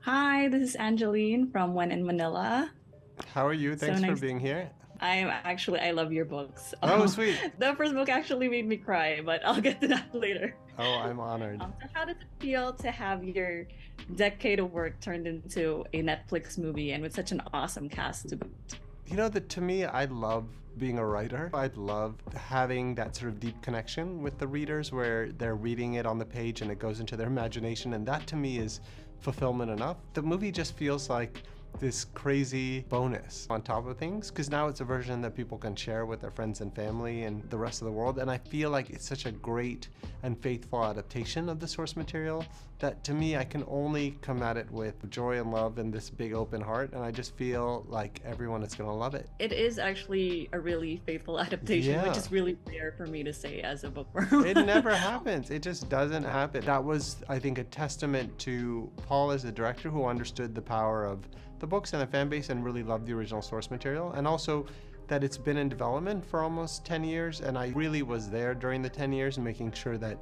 Hi, this is Angeline from When in Manila. How are you? So Thanks for nice. being here. I love your books. Oh, sweet. The first book actually made me cry, but I'll get to that later. Oh, I'm honored. So how does it feel to have your decade of work turned into a Netflix movie and with such an awesome cast to boot? That to me, I love being a writer. I love having that sort of deep connection with the readers where they're reading it on the page and it goes into their imagination. And that to me is fulfillment enough. The movie just feels like this crazy bonus on top of things because now it's a version that people can share with their friends and family and the rest of the world. And I feel like it's such a great and faithful adaptation of the source material that to me I can only come at it with joy and love and this big open heart, and I just feel like everyone is going to love it. It is actually a really faithful adaptation, which Yeah. is really rare for me to say as a bookworm. It never happens. It just doesn't happen. That was, I think, a testament to Paul as the director who understood the power of the books and the fan base and really loved the original source material. And also that it's been in development for almost 10 years. And I really was there during the 10 years making sure that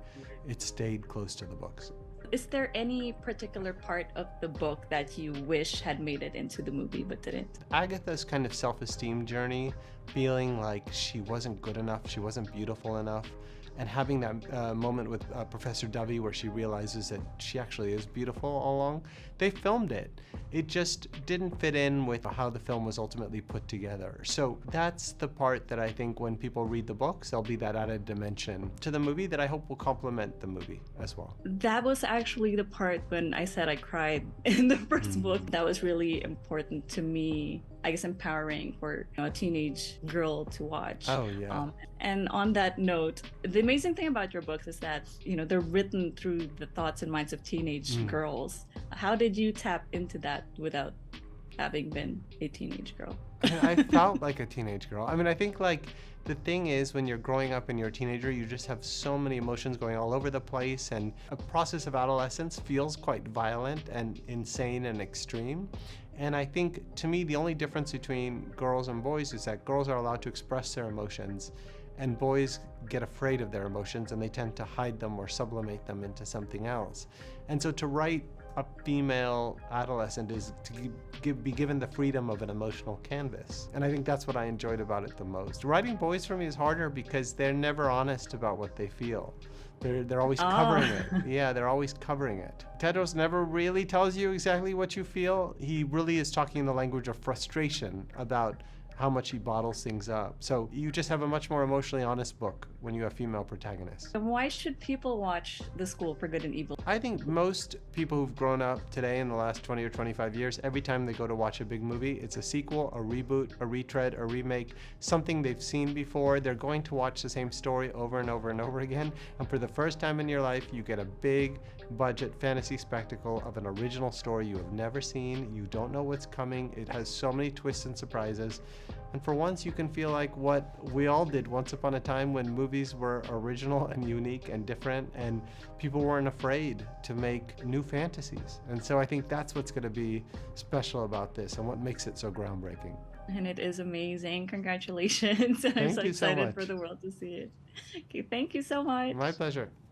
it stayed close to the books. Is there any particular part of the book that you wish had made it into the movie but didn't? Agatha's kind of self-esteem journey, feeling like she wasn't good enough, she wasn't beautiful enough, and having that moment with Professor Dovey where she realizes that she actually is beautiful all along. They filmed it. It just didn't fit in with how the film was ultimately put together. So that's the part that I think when people read the books, there'll be that added dimension to the movie that I hope will complement the movie as well. That was actually the part when I said I cried in the first book. Mm. That was really important to me. I guess empowering for a teenage girl to watch. Oh yeah. And on that note, the amazing thing about your books is that they're written through the thoughts and minds of teenage Mm. girls. How did you tap into that without having been a teenage girl? I felt like a teenage girl. I mean, I think like the thing is when you're growing up and you're a teenager, you just have so many emotions going all over the place, and a process of adolescence feels quite violent and insane and extreme. And I think to me, the only difference between girls and boys is that girls are allowed to express their emotions and boys get afraid of their emotions and they tend to hide them or sublimate them into something else. And so to write a female adolescent is to be given the freedom of an emotional canvas. And I think that's what I enjoyed about it the most. Writing boys for me is harder because they're never honest about what they feel. They're always covering it. Yeah, they're always covering it. Tedros never really tells you exactly what you feel. He really is talking in the language of frustration about how much he bottles things up. So you just have a much more emotionally honest book when you have female protagonists. And why should people watch The School for Good and Evil? I think most people who've grown up today in the last 20 or 25 years, every time they go to watch a big movie, it's a sequel, a reboot, a retread, a remake, something they've seen before. They're going to watch the same story over and over and over again. And for the first time in your life, you get a big budget fantasy spectacle of an original story you have never seen. You don't know what's coming. It has so many twists and surprises. And for once, you can feel like what we all did once upon a time when movies were original and unique and different, and people weren't afraid to make new fantasies. And so I think that's what's going to be special about this and what makes it so groundbreaking. And it is amazing. Congratulations. I'm so Thank you so excited for much. the world to see it. Okay, thank you so much. My pleasure.